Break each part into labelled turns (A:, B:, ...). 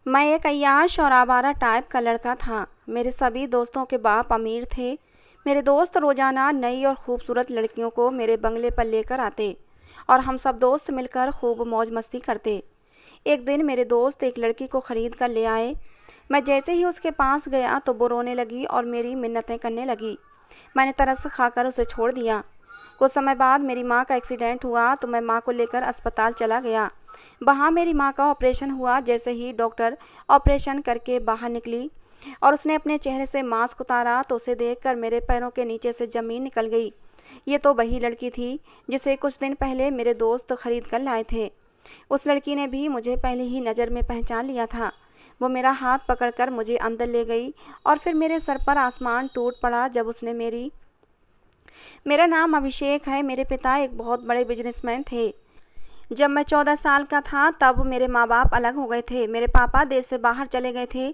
A: मैं एक अय्याश और आवारा टाइप का लड़का था। मेरे सभी दोस्तों के बाप अमीर थे। मेरे दोस्त रोज़ाना नई और खूबसूरत लड़कियों को मेरे बंगले पर लेकर आते और हम सब दोस्त मिलकर खूब मौज मस्ती करते। एक दिन मेरे दोस्त एक लड़की को ख़रीद कर ले आए। मैं जैसे ही उसके पास गया तो वो रोने लगी और मेरी मिन्नतें करने लगी। मैंने तरस खाकर उसे छोड़ दिया। कुछ समय बाद मेरी माँ का एक्सीडेंट हुआ तो मैं माँ को लेकर अस्पताल चला गया। वहाँ मेरी माँ का ऑपरेशन हुआ। जैसे ही डॉक्टर ऑपरेशन करके बाहर निकली और उसने अपने चेहरे से मास्क उतारा तो उसे देखकर मेरे पैरों के नीचे से ज़मीन निकल गई। ये तो वही लड़की थी जिसे कुछ दिन पहले मेरे दोस्त खरीद कर लाए थे। उस लड़की ने भी मुझे पहले ही नज़र में पहचान लिया था। वो मेरा हाथ पकड़कर मुझे अंदर ले गई और फिर मेरे सर पर आसमान टूट पड़ा जब उसने मेरा नाम अभिषेक है। मेरे पिता एक बहुत बड़े बिजनेसमैन थे। जब मैं 14 साल का था तब मेरे माँ बाप अलग हो गए थे। मेरे पापा देश से बाहर चले गए थे।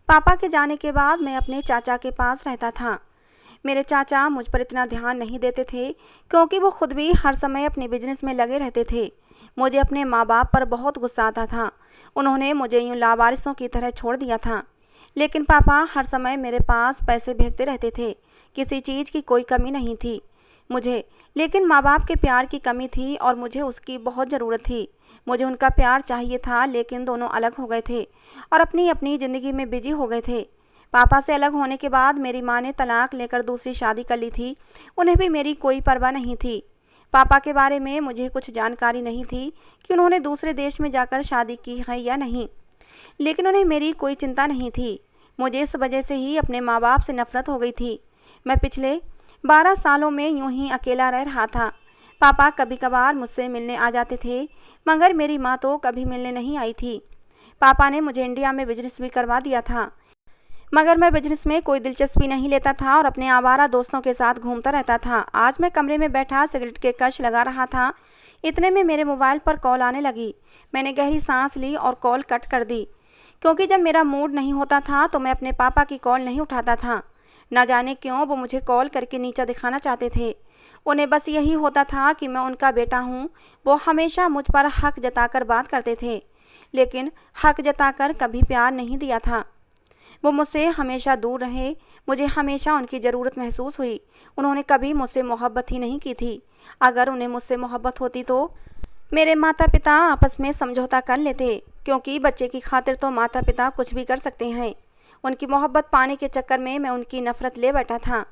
A: पापा के जाने के बाद मैं अपने चाचा के पास रहता था। मेरे चाचा मुझ पर इतना ध्यान नहीं देते थे क्योंकि वो खुद भी हर समय अपने बिजनेस में लगे रहते थे। मुझे अपने माँ बाप पर बहुत गुस्सा आता था। उन्होंने मुझे यूँ लावारिसों की तरह छोड़ दिया था। लेकिन पापा हर समय मेरे पास पैसे भेजते रहते थे। किसी चीज़ की कोई कमी नहीं थी मुझे। लेकिन माँ बाप के प्यार की कमी थी और मुझे उसकी बहुत ज़रूरत थी। मुझे उनका प्यार चाहिए था लेकिन दोनों अलग हो गए थे और अपनी अपनी ज़िंदगी में बिजी हो गए थे। पापा से अलग होने के बाद मेरी माँ ने तलाक लेकर दूसरी शादी कर ली थी। उन्हें भी मेरी कोई परवाह नहीं थी। पापा के बारे में मुझे कुछ जानकारी नहीं थी कि उन्होंने दूसरे देश में जाकर शादी की है या नहीं, लेकिन उन्हें मेरी कोई चिंता नहीं थी। मुझे इस वजह से ही अपने माँ बाप से नफरत हो गई थी। मैं पिछले 12 सालों में यूं ही अकेला रह रहा था। पापा कभी कभार मुझसे मिलने आ जाते थे मगर मेरी माँ तो कभी मिलने नहीं आई थी। पापा ने मुझे इंडिया में बिजनेस भी करवा दिया था मगर मैं बिजनेस में कोई दिलचस्पी नहीं लेता था और अपने आवारा दोस्तों के साथ घूमता रहता था। आज मैं कमरे में बैठा सिगरेट के कश लगा रहा था। इतने में मेरे मोबाइल पर कॉल आने लगी। मैंने गहरी सांस ली और कॉल कट कर दी क्योंकि जब मेरा मूड नहीं होता था तो मैं अपने पापा की कॉल नहीं उठाता था। न जाने क्यों वो मुझे कॉल करके नीचा दिखाना चाहते थे। उन्हें बस यही होता था कि मैं उनका बेटा हूँ। वो हमेशा मुझ पर हक जताकर बात करते थे लेकिन हक जताकर कभी प्यार नहीं दिया था। वो मुझसे हमेशा दूर रहे। मुझे हमेशा उनकी ज़रूरत महसूस हुई। उन्होंने कभी मुझसे मोहब्बत ही नहीं की थी। अगर उन्हें मुझसे मोहब्बत होती तो मेरे माता पिता आपस में समझौता कर लेते क्योंकि बच्चे की खातिर तो माता पिता कुछ भी कर सकते हैं। उनकी मोहब्बत पाने के चक्कर में मैं उनकी नफ़रत ले बैठा था।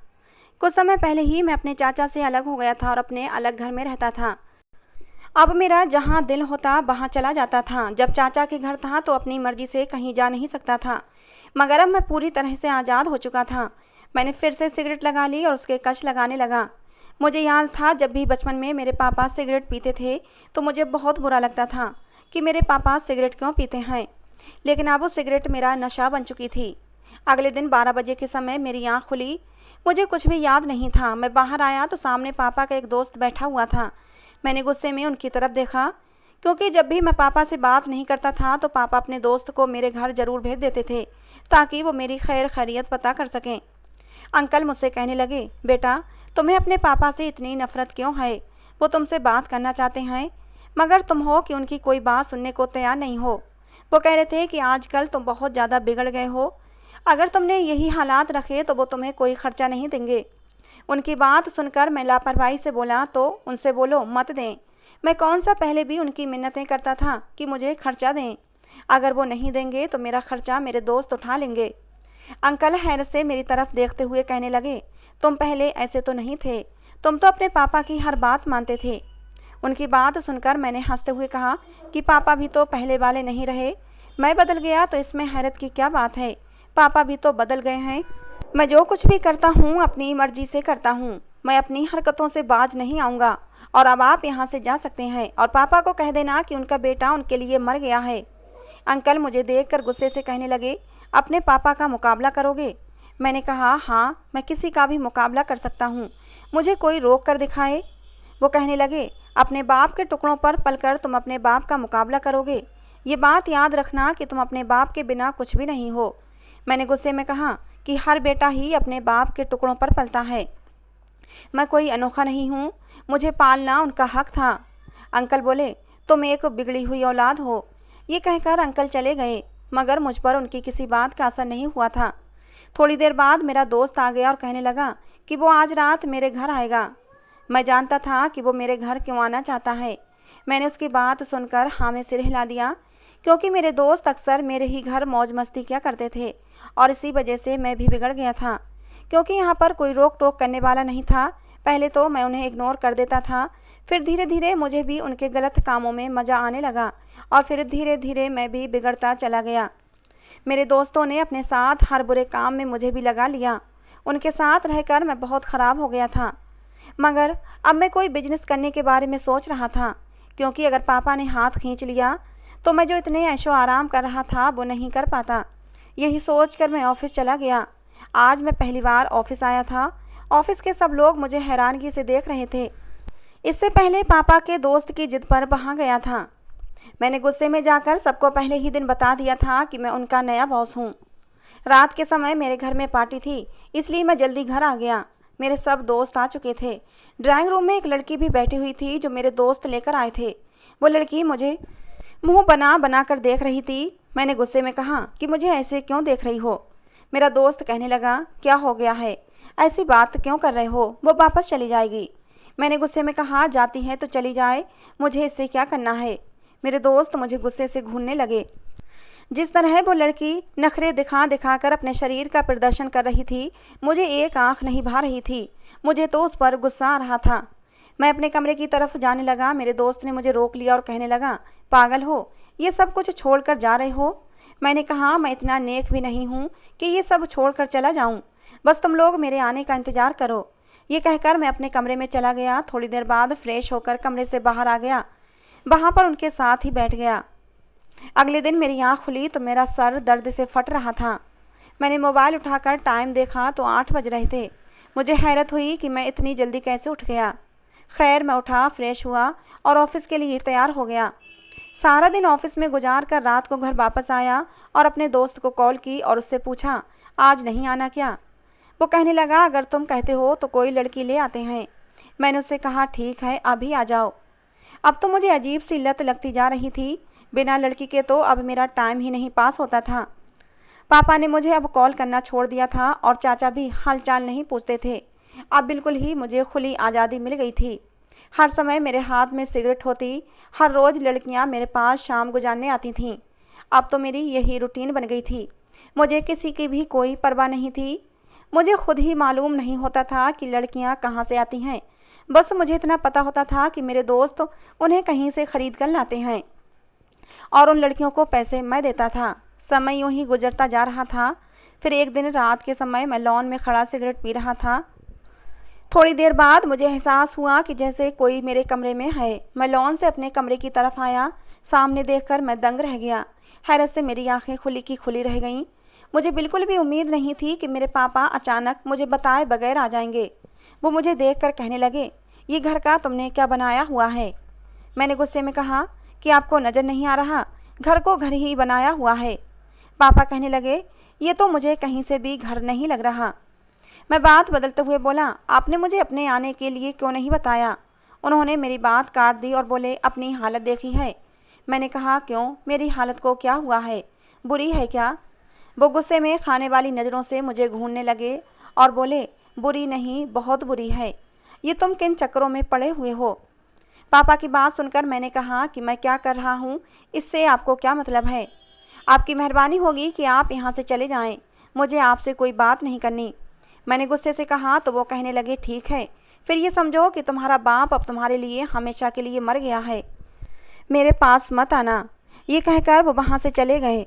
A: कुछ समय पहले ही मैं अपने चाचा से अलग हो गया था और अपने अलग घर में रहता था। अब मेरा जहाँ दिल होता वहाँ चला जाता था। जब चाचा के घर था तो अपनी मर्जी से कहीं जा नहीं सकता था मगर अब मैं पूरी तरह से आज़ाद हो चुका था। मैंने फिर से सिगरेट लगा ली और उसके कश लगाने लगा। मुझे याद था जब भी बचपन में मेरे पापा सिगरेट पीते थे तो मुझे बहुत बुरा लगता था कि मेरे पापा सिगरेट क्यों पीते हैं। लेकिन अब वो सिगरेट मेरा नशा बन चुकी थी। अगले दिन 12 बजे के समय मेरी आँख खुली। मुझे कुछ भी याद नहीं था। मैं बाहर आया तो सामने पापा का एक दोस्त बैठा हुआ था। मैंने गुस्से में उनकी तरफ देखा क्योंकि जब भी मैं पापा से बात नहीं करता था तो पापा अपने दोस्त को मेरे घर ज़रूर भेज देते थे ताकि वो मेरी खैर खैरियत पता कर सकें। अंकल मुझसे कहने लगे, बेटा तुम्हें अपने पापा से इतनी नफ़रत क्यों है? वो तुमसे बात करना चाहते हैं मगर तुम हो कि उनकी कोई बात सुनने को तैयार नहीं हो। वो कह रहे थे कि आजकल तुम बहुत ज़्यादा बिगड़ गए हो। अगर तुमने यही हालात रखे तो वो तुम्हें कोई खर्चा नहीं देंगे। उनकी बात सुनकर मैं लापरवाही से बोला, तो उनसे बोलो मत दें। मैं कौन सा पहले भी उनकी मिन्नतें करता था कि मुझे खर्चा दें। अगर वो नहीं देंगे तो मेरा खर्चा मेरे दोस्त उठा लेंगे। अंकल हैरत से मेरी तरफ देखते हुए कहने लगे, तुम पहले ऐसे तो नहीं थे। तुम तो अपने पापा की हर बात मानते थे। उनकी बात सुनकर मैंने हंसते हुए कहा कि पापा भी तो पहले वाले नहीं रहे। मैं बदल गया तो इसमें हैरत की क्या बात है? पापा भी तो बदल गए हैं। मैं जो कुछ भी करता हूँ अपनी मर्जी से करता हूँ। मैं अपनी हरकतों से बाज नहीं आऊँगा। और अब आप यहाँ से जा सकते हैं और पापा को कह देना कि उनका बेटा उनके लिए मर गया है। अंकल मुझे देखकर गुस्से से कहने लगे, अपने पापा का मुकाबला करोगे? मैंने कहा, हाँ मैं किसी का भी मुकाबला कर सकता हूँ, मुझे कोई रोक कर दिखाए। वो कहने लगे, अपने बाप के टुकड़ों पर पलकर तुम अपने बाप का मुकाबला करोगे? ये बात याद रखना कि तुम अपने बाप के बिना कुछ भी नहीं हो। मैंने गुस्से में कहा कि हर बेटा ही अपने बाप के टुकड़ों पर पलता है। मैं कोई अनोखा नहीं हूँ, मुझे पालना उनका हक था। अंकल बोले, तुम एक बिगड़ी हुई औलाद हो। ये कहकर अंकल चले गए। मगर मुझ पर उनकी किसी बात का असर नहीं हुआ था। थोड़ी देर बाद मेरा दोस्त आ गया और कहने लगा कि वो आज रात मेरे घर आएगा। मैं जानता था कि वो मेरे घर क्यों आना चाहता है। मैंने उसकी बात सुनकर हाँ में सिर हिला दिया, क्योंकि मेरे दोस्त अक्सर मेरे ही घर मौज मस्ती किया करते थे और इसी वजह से मैं भी बिगड़ गया था, क्योंकि यहाँ पर कोई रोक टोक करने वाला नहीं था। पहले तो मैं उन्हें इग्नोर कर देता था, फिर धीरे धीरे मुझे भी उनके गलत कामों में मज़ा आने लगा और फिर धीरे धीरे मैं भी बिगड़ता चला गया। मेरे दोस्तों ने अपने साथ हर बुरे काम में मुझे भी लगा लिया। उनके साथ रहकर मैं बहुत ख़राब हो गया था। मगर अब मैं कोई बिजनेस करने के बारे में सोच रहा था, क्योंकि अगर पापा ने हाथ खींच लिया तो मैं जो इतने ऐशो आराम कर रहा था वो नहीं कर पाता। यही सोचकर मैं ऑफिस चला गया। आज मैं पहली बार ऑफिस आया था। ऑफिस के सब लोग मुझे हैरानगी से देख रहे थे। इससे पहले पापा के दोस्त की जिद पर वहाँ गया था। मैंने गुस्से में जाकर सबको पहले ही दिन बता दिया था कि मैं उनका नया बॉस हूँ। रात के समय मेरे घर में पार्टी थी, इसलिए मैं जल्दी घर आ गया। मेरे सब दोस्त आ चुके थे। ड्राइंग रूम में एक लड़की भी बैठी हुई थी जो मेरे दोस्त लेकर आए थे। वो लड़की मुझे मुंह बना बना कर देख रही थी। मैंने गुस्से में कहा कि मुझे ऐसे क्यों देख रही हो। मेरा दोस्त कहने लगा, क्या हो गया है, ऐसी बात क्यों कर रहे हो, वो वापस चली जाएगी। मैंने गुस्से में कहा, जाती है तो चली जाए, मुझे इससे क्या करना है। मेरे दोस्त मुझे गुस्से से घूरने लगे। जिस तरह वो लड़की नखरे दिखा दिखा कर अपने शरीर का प्रदर्शन कर रही थी, मुझे एक आंख नहीं भा रही थी। मुझे तो उस पर गुस्सा आ रहा था। मैं अपने कमरे की तरफ जाने लगा। मेरे दोस्त ने मुझे रोक लिया और कहने लगा, पागल हो, ये सब कुछ छोड़कर जा रहे हो। मैंने कहा, मैं इतना नेक भी नहीं हूँ कि ये सब छोड़कर चला जाऊँ। बस तुम लोग मेरे आने का इंतज़ार करो। ये कहकर मैं अपने कमरे में चला गया। थोड़ी देर बाद फ्रेश होकर कमरे से बाहर आ गया। वहाँ पर उनके साथ ही बैठ गया। अगले दिन मेरी आँख खुली तो मेरा सर दर्द से फट रहा था। मैंने मोबाइल उठाकर टाइम देखा तो 8 बज रहे थे। मुझे हैरत हुई कि मैं इतनी जल्दी कैसे उठ गया। खैर, मैं उठा, फ्रेश हुआ और ऑफिस के लिए तैयार हो गया। सारा दिन ऑफिस में गुजार कर रात को घर वापस आया और अपने दोस्त को कॉल की और उससे पूछा, आज नहीं आना क्या। वो कहने लगा, अगर तुम कहते हो तो कोई लड़की ले आते हैं। मैंने उससे कहा, ठीक है, अभी आ जाओ। अब तो मुझे अजीब सी लत लगती जा रही थी। बिना लड़की के तो अब मेरा टाइम ही नहीं पास होता था। पापा ने मुझे अब कॉल करना छोड़ दिया था और चाचा भी हालचाल नहीं पूछते थे। अब बिल्कुल ही मुझे खुली आज़ादी मिल गई थी। हर समय मेरे हाथ में सिगरेट होती। हर रोज़ लड़कियां मेरे पास शाम गुजारने आती थीं। अब तो मेरी यही रूटीन बन गई थी। मुझे किसी की भी कोई परवाह नहीं थी। मुझे खुद ही मालूम नहीं होता था कि लड़कियां कहाँ से आती हैं। बस मुझे इतना पता होता था कि मेरे दोस्त उन्हें कहीं से ख़रीद कर लाते हैं और उन लड़कियों को पैसे मैं देता था। समय यूँ ही गुजरता जा रहा था। फिर एक दिन रात के समय मैं लॉन में खड़ा सिगरेट पी रहा था। थोड़ी देर बाद मुझे एहसास हुआ कि जैसे कोई मेरे कमरे में है। मैं लॉन से अपने कमरे की तरफ आया। सामने देखकर मैं दंग रह गया। हैरत से मेरी आंखें खुली की खुली रह गईं। मुझे बिल्कुल भी उम्मीद नहीं थी कि मेरे पापा अचानक मुझे बताए बगैर आ जाएंगे। वो मुझे देखकर कहने लगे, ये घर का तुमने क्या बनाया हुआ है। मैंने गुस्से में कहा कि आपको नज़र नहीं आ रहा, घर को घर ही बनाया हुआ है। पापा कहने लगे, ये तो मुझे कहीं से भी घर नहीं लग रहा। मैं बात बदलते हुए बोला, आपने मुझे अपने आने के लिए क्यों नहीं बताया। उन्होंने मेरी बात काट दी और बोले, अपनी हालत देखी है। मैंने कहा, क्यों, मेरी हालत को क्या हुआ है, बुरी है क्या। वो गुस्से में खाने वाली नज़रों से मुझे घूरने लगे और बोले, बुरी नहीं, बहुत बुरी है। ये तुम किन चक्करों में पड़े हुए हो। पापा की बात सुनकर मैंने कहा कि मैं क्या कर रहा हूँ, इससे आपको क्या मतलब है। आपकी मेहरबानी होगी कि आप यहाँ से चले जाएं। मुझे आपसे कोई बात नहीं करनी। मैंने गुस्से से कहा तो वो कहने लगे, ठीक है, फिर ये समझो कि तुम्हारा बाप अब तुम्हारे लिए हमेशा के लिए मर गया है। मेरे पास मत आना। ये कहकर वो वहाँ से चले गए।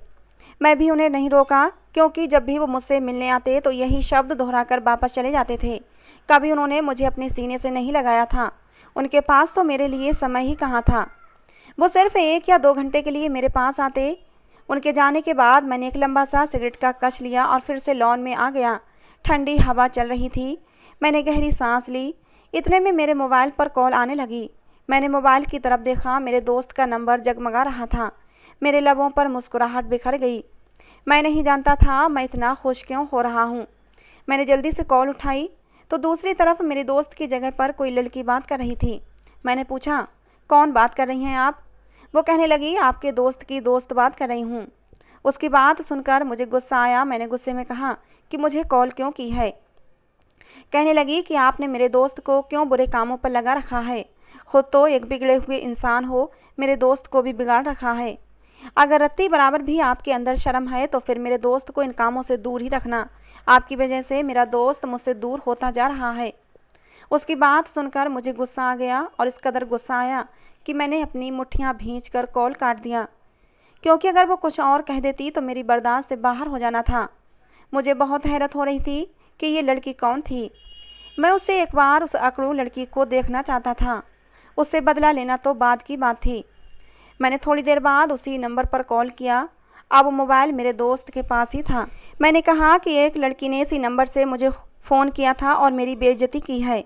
A: मैं भी उन्हें नहीं रोका, क्योंकि जब भी वो मुझसे मिलने आते तो यही शब्द दोहराकर वापस चले जाते थे। कभी उन्होंने मुझे अपने सीने से नहीं लगाया था। उनके पास तो मेरे लिए समय ही कहाँ था। वो सिर्फ 1 या 2 घंटे के लिए मेरे पास आते। उनके जाने के बाद मैंने एक लंबा सा सिगरेट का कश लिया और फिर से लॉन में आ गया। ठंडी हवा चल रही थी। मैंने गहरी सांस ली। इतने में मेरे मोबाइल पर कॉल आने लगी। मैंने मोबाइल की तरफ देखा। मेरे दोस्त का नंबर जगमगा रहा था। मेरे लबों पर मुस्कुराहट बिखर गई। मैं नहीं जानता था मैं इतना खुश क्यों हो रहा हूँ। मैंने जल्दी से कॉल उठाई तो दूसरी तरफ मेरे दोस्त की जगह पर कोई लड़की बात कर रही थी। मैंने पूछा, कौन बात कर रही हैं आप। वो कहने लगी, आपके दोस्त की दोस्त बात कर रही हूँ। उसकी बात सुनकर मुझे गुस्सा आया। मैंने गुस्से में कहा कि मुझे कॉल क्यों की है। कहने लगी कि आपने मेरे दोस्त को क्यों बुरे कामों पर लगा रखा है। खुद तो एक बिगड़े हुए इंसान हो, मेरे दोस्त को भी बिगाड़ रखा है। अगर रत्ती बराबर भी आपके अंदर शर्म है तो फिर मेरे दोस्त को इन कामों से दूर ही रखना। आपकी वजह से मेरा दोस्त मुझसे दूर होता जा रहा है। उसकी बात सुनकर मुझे गुस्सा आ गया और इस कदर गुस्सा आया कि मैंने अपनी मुट्ठियाँ भींचकर कॉल काट दिया, क्योंकि अगर वो कुछ और कह देती तो मेरी बर्दाश्त से बाहर हो जाना था। मुझे बहुत हैरत हो रही थी कि ये लड़की कौन थी। मैं उससे एक बार उस अकड़ू लड़की को देखना चाहता था। उससे बदला लेना तो बाद की बात थी। मैंने थोड़ी देर बाद उसी नंबर पर कॉल किया। अब मोबाइल मेरे दोस्त के पास ही था। मैंने कहा कि एक लड़की ने इसी नंबर से मुझे फ़ोन किया था और मेरी बेइज्जती की है।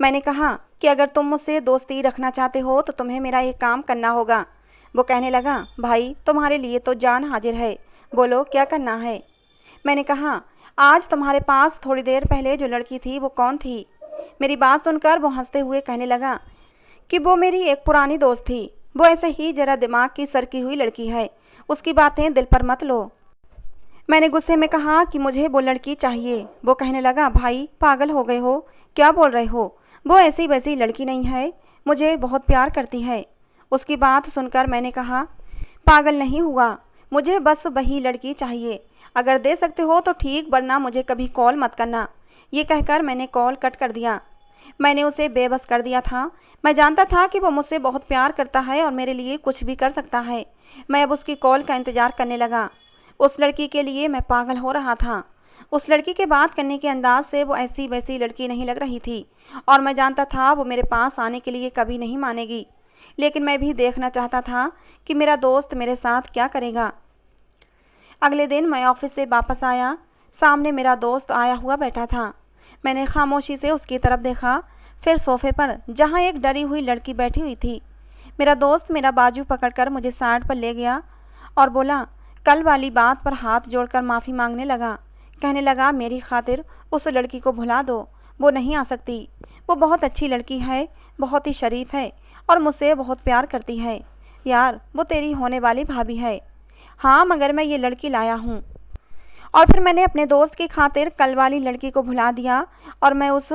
A: मैंने कहा कि अगर तुम मुझसे दोस्ती रखना चाहते हो तो तुम्हें मेरा एक काम करना होगा। वो कहने लगा, भाई तुम्हारे लिए तो जान हाजिर है, बोलो क्या करना है। मैंने कहा, आज तुम्हारे पास थोड़ी देर पहले जो लड़की थी वो कौन थी। मेरी बात सुनकर वो हंसते हुए कहने लगा कि वो मेरी एक पुरानी दोस्त थी। वो ऐसे ही जरा दिमाग की सरकी हुई लड़की है, उसकी बातें दिल पर मत लो। मैंने गुस्से में कहा कि मुझे वो लड़की चाहिए। वो कहने लगा, भाई पागल हो गए हो, क्या बोल रहे हो। वो ऐसी वैसी लड़की नहीं है, मुझे बहुत प्यार करती है। उसकी बात सुनकर मैंने कहा, पागल नहीं हुआ, मुझे बस वही लड़की चाहिए। अगर दे सकते हो तो ठीक, वरना मुझे कभी कॉल मत करना। ये कहकर मैंने कॉल कट कर दिया। मैंने उसे बेबस कर दिया था। मैं जानता था कि वो मुझसे बहुत प्यार करता है और मेरे लिए कुछ भी कर सकता है। मैं अब उसकी कॉल का इंतज़ार करने लगा। उस लड़की के लिए मैं पागल हो रहा था। उस लड़की के बात करने के अंदाज से वो ऐसी वैसी लड़की नहीं लग रही थी और मैं जानता था वो मेरे पास आने के लिए कभी नहीं मानेगी। लेकिन मैं भी देखना चाहता था कि मेरा दोस्त मेरे साथ क्या करेगा। अगले दिन मैं ऑफिस से वापस आया। सामने मेरा दोस्त आया हुआ बैठा था। मैंने खामोशी से उसकी तरफ देखा, फिर सोफे पर जहाँ एक डरी हुई लड़की बैठी हुई थी। मेरा दोस्त मेरा बाजू पकड़कर मुझे साइड पर ले गया और बोला, कल वाली बात पर हाथ जोड़कर माफ़ी मांगने लगा। कहने लगा, मेरी खातिर उस लड़की को भुला दो, वो नहीं आ सकती। वो बहुत अच्छी लड़की है, बहुत ही शरीफ है और मुझसे बहुत प्यार करती है। यार, वो तेरी होने वाली भाभी है। हाँ, मगर मैं ये लड़की लाया हूँ। और फिर मैंने अपने दोस्त की खातिर कल वाली लड़की को भुला दिया और मैं उस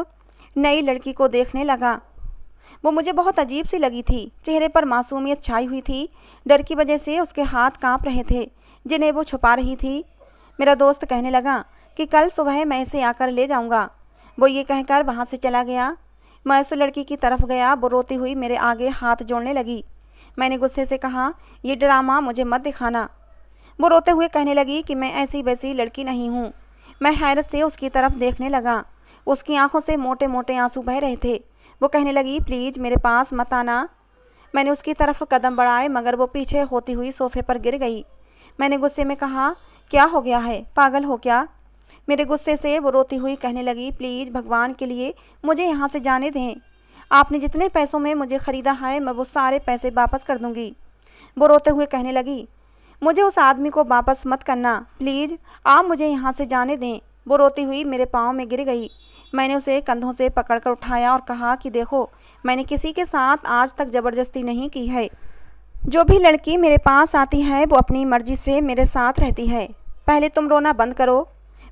A: नई लड़की को देखने लगा। वो मुझे बहुत अजीब सी लगी थी। चेहरे पर मासूमियत छाई हुई थी। डर की वजह से उसके हाथ कांप रहे थे, जिन्हें वो छुपा रही थी। मेरा दोस्त कहने लगा कि कल सुबह मैं इसे आकर ले जाऊंगा। वो ये कहकर वहाँ से चला गया। मैं उस लड़की की तरफ गया। वो रोती हुई मेरे आगे हाथ जोड़ने लगी। मैंने गुस्से से कहा, ये ड्रामा मुझे मत दिखाना। वो रोते हुए कहने लगी कि मैं ऐसी वैसी लड़की नहीं हूँ। मैं हैरत से उसकी तरफ देखने लगा। उसकी आंखों से मोटे मोटे आंसू बह रहे थे। वो कहने लगी, प्लीज़ मेरे पास मत आना। मैंने उसकी तरफ कदम बढ़ाए मगर वो पीछे होती हुई सोफे पर गिर गई। मैंने गुस्से में कहा, क्या हो गया है, पागल हो क्या। मेरे गुस्से से वो रोती हुई कहने लगी, प्लीज़ भगवान के लिए मुझे यहाँ से जाने दें। आपने जितने पैसों में मुझे ख़रीदा है मैं वो सारे पैसे वापस कर दूँगी। वो रोते हुए कहने लगी, मुझे उस आदमी को वापस मत करना, प्लीज़ आप मुझे यहाँ से जाने दें। वो रोती हुई मेरे पाँव में गिर गई। मैंने उसे कंधों से पकड़कर उठाया और कहा कि देखो, मैंने किसी के साथ आज तक ज़बरदस्ती नहीं की है। जो भी लड़की मेरे पास आती है वो अपनी मर्ज़ी से मेरे साथ रहती है। पहले तुम रोना बंद करो।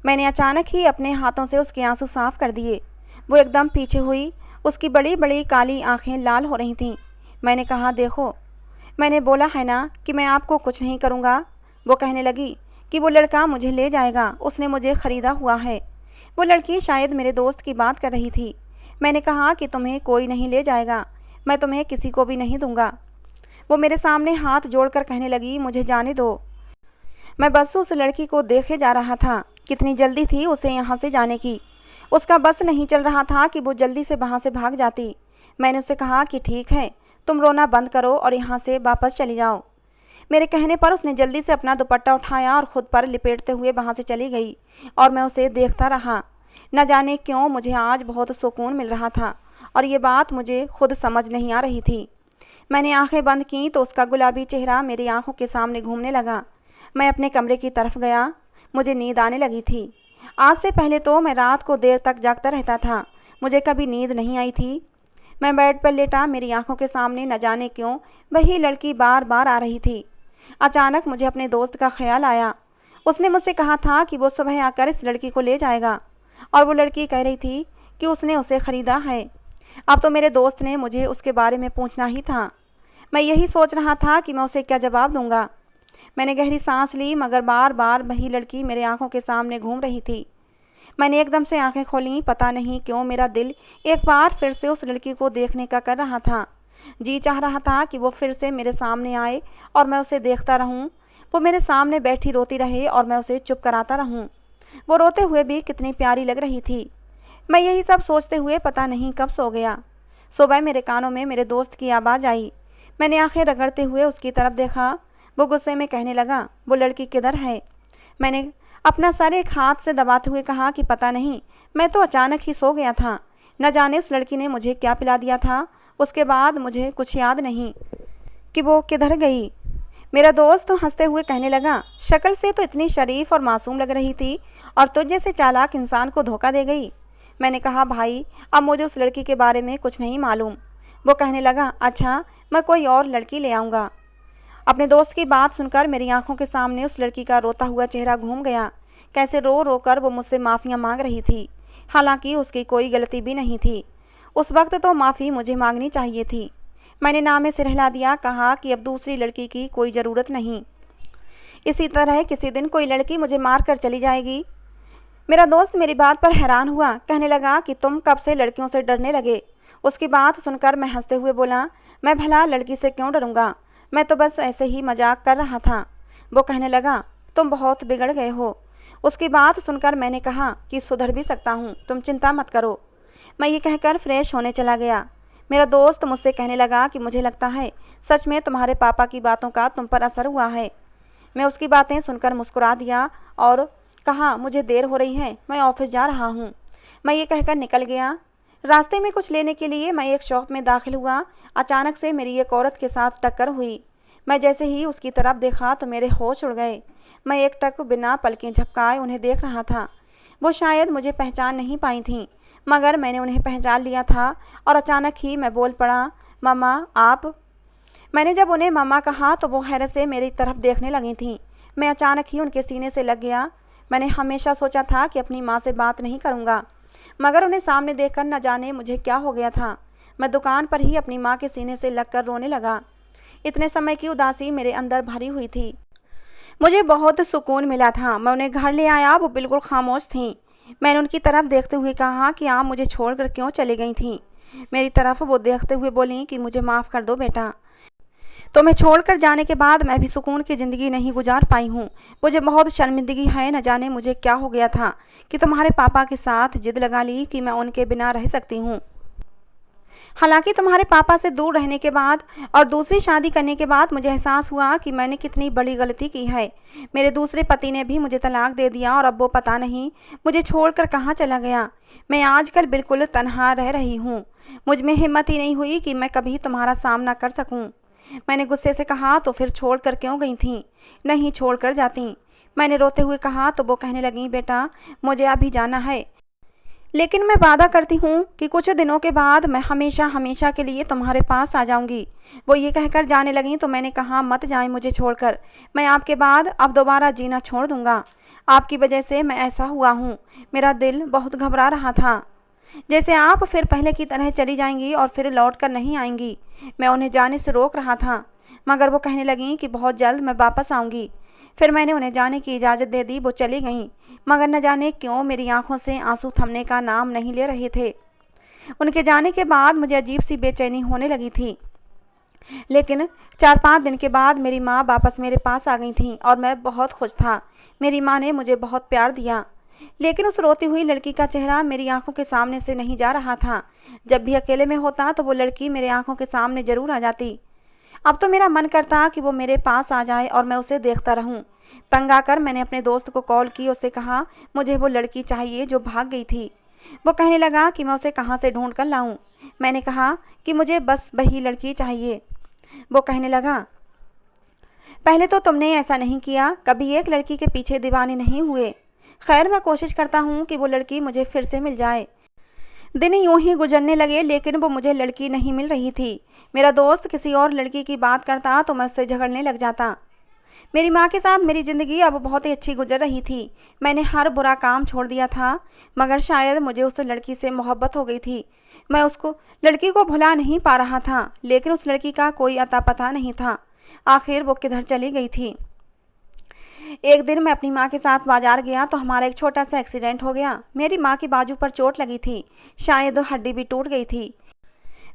A: मैंने अचानक ही अपने हाथों से उसके आंसू साफ कर दिए। वो एकदम पीछे हुई। उसकी बड़ी बड़ी काली आंखें लाल हो रही थीं। मैंने कहा, देखो, मैंने बोला है ना कि मैं आपको कुछ नहीं करूँगा। वो कहने लगी कि वो लड़का मुझे ले जाएगा, उसने मुझे ख़रीदा हुआ है। वो लड़की शायद मेरे दोस्त की बात कर रही थी। मैंने कहा कि तुम्हें कोई नहीं ले जाएगा, मैं तुम्हें किसी को भी नहीं दूंगा। वो मेरे सामने हाथ जोड़कर कहने लगी, मुझे जाने दो। मैं बस उस लड़की को देखे जा रहा था। कितनी जल्दी थी उसे यहाँ से जाने की। उसका बस नहीं चल रहा था कि वो जल्दी से वहाँ से भाग जाती। मैंने उससे कहा कि ठीक है, तुम रोना बंद करो और यहाँ से वापस चली जाओ। मेरे कहने पर उसने जल्दी से अपना दुपट्टा उठाया और ख़ुद पर लिपेटते हुए वहाँ से चली गई और मैं उसे देखता रहा। न जाने क्यों मुझे आज बहुत सुकून मिल रहा था और ये बात मुझे खुद समझ नहीं आ रही थी। मैंने आंखें बंद की तो उसका गुलाबी चेहरा मेरी आंखों के सामने घूमने लगा। मैं अपने कमरे की तरफ गया। मुझे नींद आने लगी थी। आज से पहले तो मैं रात को देर तक जागता रहता था, मुझे कभी नींद नहीं आई थी। मैं बेड पर लेटा, मेरी आंखों के सामने न जाने क्यों वही लड़की बार बार आ रही थी। अचानक मुझे अपने दोस्त का ख्याल आया। उसने मुझसे कहा था कि वो सुबह आकर इस लड़की को ले जाएगा, और वो लड़की कह रही थी कि उसने उसे ख़रीदा है। अब तो मेरे दोस्त ने मुझे उसके बारे में पूछना ही था। मैं यही सोच रहा था कि मैं उसे क्या जवाब दूंगा। मैंने गहरी सांस ली, मगर बार बार वही लड़की मेरे आंखों के सामने घूम रही थी। मैंने एकदम से आंखें खोलीं। पता नहीं क्यों मेरा दिल एक बार फिर से उस लड़की को देखने का कर रहा था। जी चाह रहा था कि वो फिर से मेरे सामने आए और मैं उसे देखता रहूं। वो मेरे सामने बैठी रोती रहे और मैं उसे चुप कराता रहूं। वो रोते हुए भी कितनी प्यारी लग रही थी। मैं यही सब सोचते हुए पता नहीं कब सो गया। सुबह मेरे कानों में मेरे दोस्त की आवाज़ आई। मैंने आंखें रगड़ते हुए उसकी तरफ देखा। वो गुस्से में कहने लगा, वो लड़की किधर है? मैंने अपना सर एक हाथ से दबाते हुए कहा कि पता नहीं, मैं तो अचानक ही सो गया था। न जाने उस लड़की ने मुझे क्या पिला दिया था। उसके बाद मुझे कुछ याद नहीं कि वो किधर गई। मेरा दोस्त तो हंसते हुए कहने लगा, शक्ल से तो इतनी शरीफ और मासूम लग रही थी, और तुझ जैसे चालाक इंसान को धोखा दे गई। मैंने कहा, भाई अब मुझे उस लड़की के बारे में कुछ नहीं मालूम। वो कहने लगा, अच्छा मैं कोई और लड़की ले आऊँगा। अपने दोस्त की बात सुनकर मेरी आंखों के सामने उस लड़की का रोता हुआ चेहरा घूम गया। कैसे रो रो कर वो मुझसे माफ़ियाँ मांग रही थी, हालांकि उसकी कोई गलती भी नहीं थी। उस वक्त तो माफ़ी मुझे मांगनी चाहिए थी। मैंने नाम में सिर हिला दिया, कहा कि अब दूसरी लड़की की कोई ज़रूरत नहीं। इसी तरह किसी दिन कोई लड़की मुझे मार कर चली जाएगी। मेरा दोस्त मेरी बात पर हैरान हुआ, कहने लगा कि तुम कब से लड़कियों से डरने लगे? उसकी बात सुनकर मैं हंसते हुए बोला, मैं भला लड़की से क्यों डरूंगा, मैं तो बस ऐसे ही मजाक कर रहा था। वो कहने लगा, तुम बहुत बिगड़ गए हो। उसकी बात सुनकर मैंने कहा कि सुधर भी सकता हूँ, तुम चिंता मत करो। मैं ये कहकर फ्रेश होने चला गया। मेरा दोस्त मुझसे कहने लगा कि मुझे लगता है सच में तुम्हारे पापा की बातों का तुम पर असर हुआ है। मैं उसकी बातें सुनकर मुस्कुरा दिया और कहा, मुझे देर हो रही है, मैं ऑफिस जा रहा हूँ। मैं ये कहकर निकल गया। रास्ते में कुछ लेने के लिए मैं एक शॉप में दाखिल हुआ। अचानक से मेरी एक औरत के साथ टक्कर हुई। मैं जैसे ही उसकी तरफ देखा तो मेरे होश उड़ गए। मैं एक टक बिना पलकें झपकाए उन्हें देख रहा था। वो शायद मुझे पहचान नहीं पाई थीं, मगर मैंने उन्हें पहचान लिया था और अचानक ही मैं बोल पड़ा, मम्मा आप? मैंने जब उन्हें मम्मा कहा तो वो हैरत से मेरी तरफ देखने लगी थीं। मैं अचानक ही उनके सीने से लग गया। मैंने हमेशा सोचा था कि अपनी माँ से बात नहीं करूँगा, मगर उन्हें सामने देखकर न जाने मुझे क्या हो गया था। मैं दुकान पर ही अपनी माँ के सीने से लगकर रोने लगा। इतने समय की उदासी मेरे अंदर भरी हुई थी। मुझे बहुत सुकून मिला था। मैं उन्हें घर ले आया। वो बिल्कुल खामोश थीं। मैंने उनकी तरफ देखते हुए कहा कि आप मुझे छोड़कर क्यों चली गई थीं? मेरी तरफ वो देखते हुए बोली कि मुझे माफ़ कर दो बेटा, तुम्हें छोड़कर जाने के बाद मैं भी सुकून की ज़िंदगी नहीं गुजार पाई हूँ। मुझे बहुत शर्मिंदगी है, न जाने मुझे क्या हो गया था कि तुम्हारे पापा के साथ जिद लगा ली कि मैं उनके बिना रह सकती हूँ। हालांकि तुम्हारे पापा से दूर रहने के बाद और दूसरी शादी करने के बाद मुझे एहसास हुआ कि मैंने कितनी बड़ी गलती की है। मेरे दूसरे पति ने भी मुझे तलाक दे दिया और अब वो पता नहीं मुझे छोड़कर कहाँ चला गया। मैं आजकल बिल्कुल तन्हा रह रही हूँ। मुझ में हिम्मत ही नहीं हुई कि मैं कभी तुम्हारा सामना कर सकूँ। मैंने गुस्से से कहा, तो फिर छोड़ कर क्यों गई थी? नहीं छोड़ कर जाती, मैंने रोते हुए कहा। तो वो कहने लगी, बेटा मुझे अभी जाना है, लेकिन मैं वादा करती हूँ कि कुछ दिनों के बाद मैं हमेशा हमेशा के लिए तुम्हारे पास आ जाऊँगी। वो ये कहकर जाने लगी तो मैंने कहा, मत जाएं मुझे छोड़कर। मैं आपके बाद अब दोबारा जीना छोड़ दूँगा। आपकी वजह से मैं ऐसा हुआ हूँ। मेरा दिल बहुत घबरा रहा था, जैसे आप फिर पहले की तरह चली जाएंगी और फिर लौट कर नहीं आएंगी। मैं उन्हें जाने से रोक रहा था, मगर वो कहने लगी कि बहुत जल्द मैं वापस आऊँगी। फिर मैंने उन्हें जाने की इजाज़त दे दी। वो चली गईं, मगर न जाने क्यों मेरी आंखों से आंसू थमने का नाम नहीं ले रहे थे। उनके जाने के बाद मुझे अजीब सी बेचैनी होने लगी थी। लेकिन 4-5 दिन के बाद मेरी माँ वापस मेरे पास आ गई थी और मैं बहुत खुश था। मेरी माँ ने मुझे बहुत प्यार दिया, लेकिन उस रोती हुई लड़की का चेहरा मेरी आंखों के सामने से नहीं जा रहा था। जब भी अकेले में होता तो वो लड़की मेरे आंखों के सामने ज़रूर आ जाती। अब तो मेरा मन करता कि वो मेरे पास आ जाए और मैं उसे देखता रहूं। तंग आकर मैंने अपने दोस्त को कॉल की। उससे कहा, मुझे वो लड़की चाहिए जो भाग गई थी। वो कहने लगा कि मैं उसे कहाँ से ढूंढ कर लाऊं। मैंने कहा कि मुझे बस वही लड़की चाहिए। वो कहने लगा, पहले तो तुमने ऐसा नहीं किया, कभी एक लड़की के पीछे दीवाने नहीं हुए। खैर मैं कोशिश करता हूँ कि वो लड़की मुझे फिर से मिल जाए। दिन यूं ही गुजरने लगे, लेकिन वो मुझे लड़की नहीं मिल रही थी। मेरा दोस्त किसी और लड़की की बात करता तो मैं उससे झगड़ने लग जाता। मेरी माँ के साथ मेरी ज़िंदगी अब बहुत ही अच्छी गुजर रही थी। मैंने हर बुरा काम छोड़ दिया था, मगर शायद मुझे उस लड़की से मोहब्बत हो गई थी। मैं उसको लड़की को भुला नहीं पा रहा था, लेकिन उस लड़की का कोई अता पता नहीं था। आखिर वो किधर चली गई थी। एक दिन मैं अपनी माँ के साथ बाजार गया तो हमारा एक छोटा सा एक्सीडेंट हो गया। मेरी माँ की बाजू पर चोट लगी थी, शायद हड्डी भी टूट गई थी।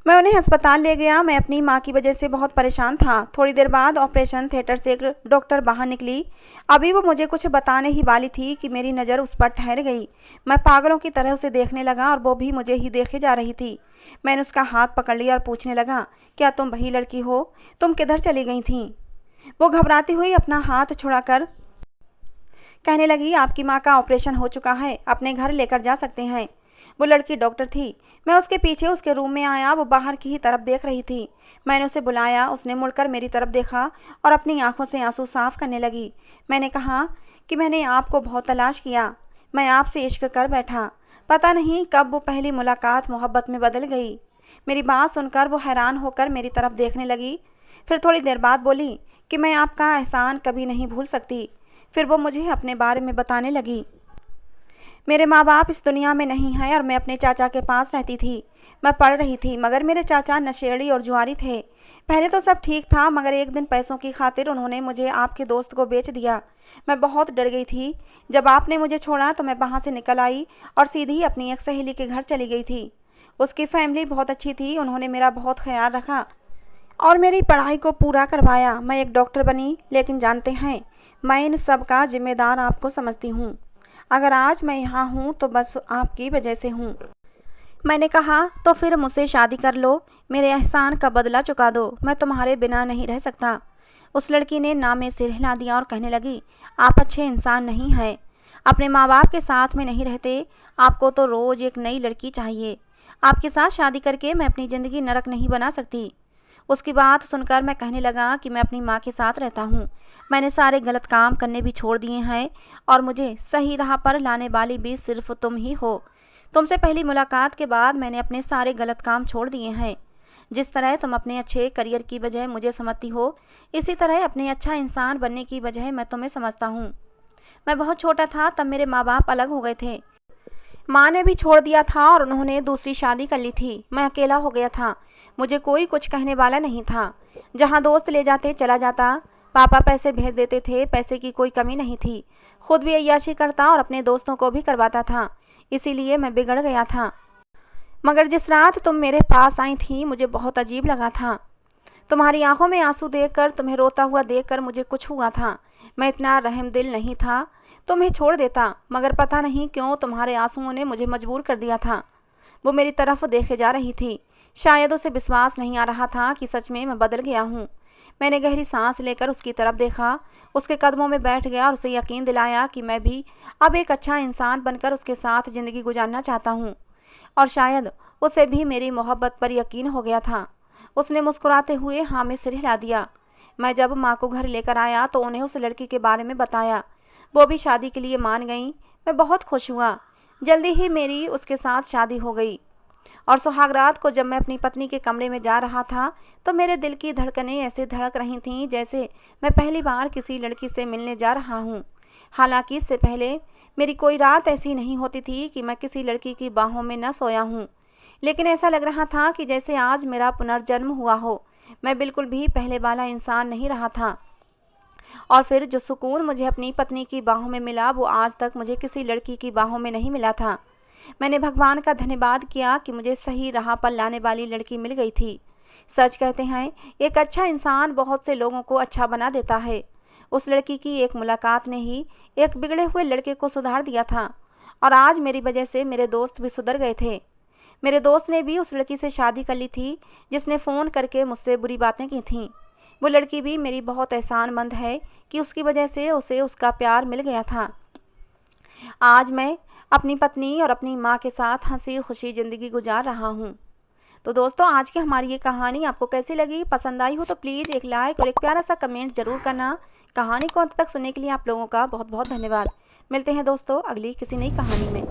A: मैं उन्हें अस्पताल ले गया। मैं अपनी माँ की वजह से बहुत परेशान था। थोड़ी देर बाद ऑपरेशन थिएटर से एक डॉक्टर बाहर निकली। अभी वो मुझे कुछ बताने ही वाली थी कि मेरी नज़र उस पर ठहर गई। मैं पागलों की तरह उसे देखने लगा और वो भी मुझे ही देखे जा रही थी। मैंने उसका हाथ पकड़ लिया और पूछने लगा, क्या तुम वही लड़की हो? तुम किधर चली गई थी? वो घबराती हुई अपना हाथ छुड़ाकर कहने लगी, आपकी माँ का ऑपरेशन हो चुका है, अपने घर लेकर जा सकते हैं। वो लड़की डॉक्टर थी। मैं उसके पीछे उसके रूम में आया। वो बाहर की ही तरफ देख रही थी। मैंने उसे बुलाया। उसने मुड़कर मेरी तरफ देखा और अपनी आंखों से आंसू साफ करने लगी। मैंने कहा कि मैंने आपको बहुत तलाश किया, मैं आपसे इश्क कर बैठा। पता नहीं कब वो पहली मुलाकात मोहब्बत में बदल गई। मेरी बात सुनकर वो हैरान होकर मेरी तरफ देखने लगी। फिर थोड़ी देर बाद बोली कि मैं आपका एहसान कभी नहीं भूल सकती। फिर वो मुझे अपने बारे में बताने लगी। मेरे माँ बाप इस दुनिया में नहीं हैं और मैं अपने चाचा के पास रहती थी। मैं पढ़ रही थी, मगर मेरे चाचा नशेड़ी और जुआरी थे। पहले तो सब ठीक था, मगर एक दिन पैसों की खातिर उन्होंने मुझे आपके दोस्त को बेच दिया। मैं बहुत डर गई थी। जब आपने मुझे छोड़ा तो मैं वहाँ से निकल आई और सीधी अपनी एक सहेली के घर चली गई थी। उसकी फैमिली बहुत अच्छी थी। उन्होंने मेरा बहुत ख्याल रखा और मेरी पढ़ाई को पूरा करवाया। मैं एक डॉक्टर बनी, लेकिन जानते हैं, मैं इन सब का जिम्मेदार आपको समझती हूँ। अगर आज मैं यहाँ हूँ तो बस आपकी वजह से हूँ। मैंने कहा, तो फिर मुझसे शादी कर लो, मेरे एहसान का बदला चुका दो। मैं तुम्हारे बिना नहीं रह सकता। उस लड़की ने ना में सिर हिला दिया और कहने लगी, आप अच्छे इंसान नहीं हैं। अपने माँ बाप के साथ में नहीं रहते। आपको तो रोज़ एक नई लड़की चाहिए। आपके साथ शादी करके मैं अपनी ज़िंदगी नरक नहीं बना सकती। उसकी बात सुनकर मैं कहने लगा कि मैं अपनी माँ के साथ रहता हूँ। मैंने सारे गलत काम करने भी छोड़ दिए हैं और मुझे सही राह पर लाने वाली भी सिर्फ तुम ही हो। तुमसे पहली मुलाकात के बाद मैंने अपने सारे गलत काम छोड़ दिए हैं। जिस तरह तुम अपने अच्छे करियर की बजाय मुझे समझती हो, इसी तरह अपने अच्छा इंसान बनने की बजाय मैं तुम्हें समझता हूँ। मैं बहुत छोटा था तब मेरे माँ बाप अलग हो गए थे। माँ ने भी छोड़ दिया था और उन्होंने दूसरी शादी कर ली थी। मैं अकेला हो गया था। मुझे कोई कुछ कहने वाला नहीं था। जहाँ दोस्त ले जाते चला जाता। पापा पैसे भेज देते थे, पैसे की कोई कमी नहीं थी। खुद भी अय्याशी करता और अपने दोस्तों को भी करवाता था। इसीलिए मैं बिगड़ गया था। मगर जिस रात तुम मेरे पास आई थी, मुझे बहुत अजीब लगा था। तुम्हारी आंखों में आंसू देखकर, तुम्हें रोता हुआ देखकर मुझे कुछ हुआ था। मैं इतना रहमदिल नहीं था, तुम्हें छोड़ देता, मगर पता नहीं क्यों तुम्हारे आंसुओं ने मुझे मजबूर कर दिया था। वो मेरी तरफ देखे जा रही थी। शायद उसे विश्वास नहीं आ रहा था कि सच में मैं बदल गया हूँ। मैंने गहरी सांस लेकर उसकी तरफ देखा, उसके कदमों में बैठ गया और उसे यकीन दिलाया कि मैं भी अब एक अच्छा इंसान बनकर उसके साथ ज़िंदगी गुजारना चाहता हूँ। और शायद उसे भी मेरी मोहब्बत पर यकीन हो गया था। उसने मुस्कुराते हुए हाँ में सिर हिला दिया। मैं जब माँ को घर लेकर आया तो उन्हें उस लड़की के बारे में बताया। वो भी शादी के लिए मान गई। मैं बहुत खुश हुआ। जल्दी ही मेरी उसके साथ शादी हो गई। और सुहाग रात को जब मैं अपनी पत्नी के कमरे में जा रहा था तो मेरे दिल की धड़कनें ऐसे धड़क रही थीं जैसे मैं पहली बार किसी लड़की से मिलने जा रहा हूँ। हालांकि इससे पहले मेरी कोई रात ऐसी नहीं होती थी कि मैं किसी लड़की की बाहों में न सोया हूँ, लेकिन ऐसा लग रहा था कि जैसे आज मेरा पुनर्जन्म हुआ हो। मैं बिल्कुल भी पहले वाला इंसान नहीं रहा था। और फिर जो सुकून मुझे अपनी पत्नी की बाहों में मिला, वो आज तक मुझे किसी लड़की की बाहों में नहीं मिला था। मैंने भगवान का धन्यवाद किया कि मुझे सही राह पर लाने वाली लड़की मिल गई थी। सच कहते हैं, एक अच्छा इंसान बहुत से लोगों को अच्छा बना देता है। उस लड़की की एक मुलाकात ने ही एक बिगड़े हुए लड़के को सुधार दिया था और आज मेरी वजह से मेरे दोस्त भी सुधर गए थे। मेरे दोस्त ने भी उस लड़की से शादी कर ली थी जिसने फ़ोन करके मुझसे बुरी बातें की थीं। वो लड़की भी मेरी बहुत एहसानमंद है कि उसकी वजह से उसे उसका प्यार मिल गया था। आज मैं अपनी पत्नी और अपनी माँ के साथ हंसी खुशी ज़िंदगी गुजार रहा हूँ। तो दोस्तों, आज की हमारी ये कहानी आपको कैसी लगी? पसंद आई हो तो प्लीज़ एक लाइक और एक प्यारा सा कमेंट ज़रूर करना। कहानी को अंत तक सुनने के लिए आप लोगों का बहुत बहुत धन्यवाद। मिलते हैं दोस्तों अगली किसी नई कहानी में।